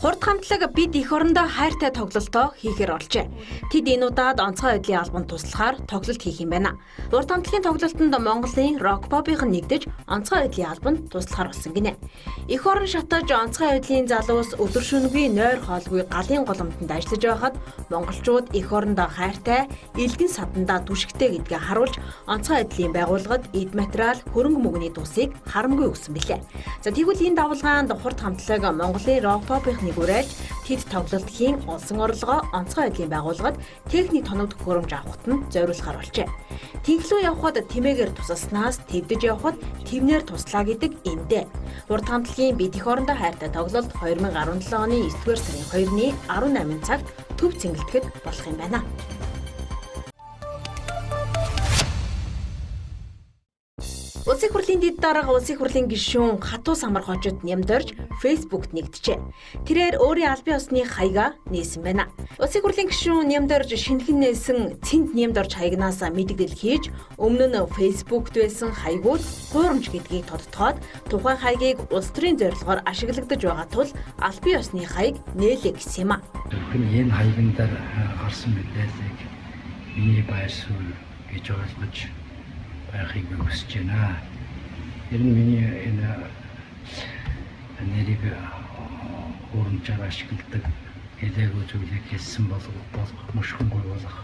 Хурд хамтлаг бид эх орондоо хайртай тоглолтоо хийхээр олжээ. Тэд энэ удаад онцгой байдлын албанд туслахаар тоглолт хийх юм байна. Урд хамтлагийн тоглолтод Монголын рок попын нэгдэж онцгой байдлын албанд туслахаар болсон гинэ. Эх орон шатаж онцгой байдлын залуус өдөр шөнөгүй нойр хоолгүй галын голомтонд ажиллаж байхад монголчууд эх орондоо хайртай, элгэн садандаа түшигтэй гэдгээ харуулж онцгой байдлын байгууллагад эд материал, хөрөнгө мөнгөний тусыг харамгүй өгсөн билээ. За тэгвэл энэ давалгаанд хурд хамтлаг Монголын рок попын гүрэлж тэд тоглолтын улсын орлогоо онцгой байдлын байгууллагад техник тоног төхөөрөмж авахт нь зориулахар болжээ. Тэнхлүү явхад тэмээгээр тусалснаас тэвдэж явхад тэвнэр туслаа гэдэг эндээ. Урд хамтлагийн бид эх орондоо хайртай тоглолт 2017 оны 9-р сарын 2-ны 18 цагт төв цэнгэлдэхэд болох юм байна. Улсын хурлын дэд дарга улсын хурлын гишүүн Хатуу Самар хожид нямдорж Фэйсбүүкт нэгджээ. Тэрээр өөрийн албан ёсны хаягаа нээсэн байна. Улсын хурлын гишүүн нямдорж шинэхэн нээсэн цэнд нямдорж хаягнаас мэдээлэл хийж өмнө нь Фэйсбүүкт байсан хаягууд хуурамч гэдгийг тодтогоод тухайн хаягийг улс төрийн зорилгоор ашиглагдаж байгаа тул албан ёсны хаяг нээлээ гэсэн юм а. Энэ хаягн дээр гарсан мэдээллийг миний байр суурь гэж ойлгож байхыг хүсэж байна. Ер нь миний энэ нэрийг хуурамчаар ашигладаг хэлээгүй зүйлийг хэлсэн болох мушгин болох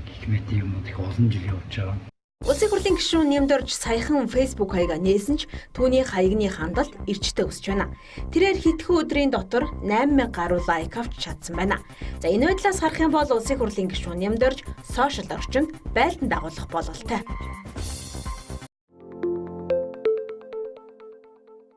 гэх мэт юмуд их олон жил явж байгаа. Улсын хурлын гишүүн нямдорж саяхан Фэйсбүүк хаягаа нээсэн ч түүний хаягны хандлт эрчтэй өсөж байна. Тэрээр хэдхэн өдрийн дотор 8000 гаруй лайк авч чадсан байна. За энэ байдлаас харах юм бол улсын хурлын гишүүн нямдорж сошиал орчинд байлдан дагуулах бололтой.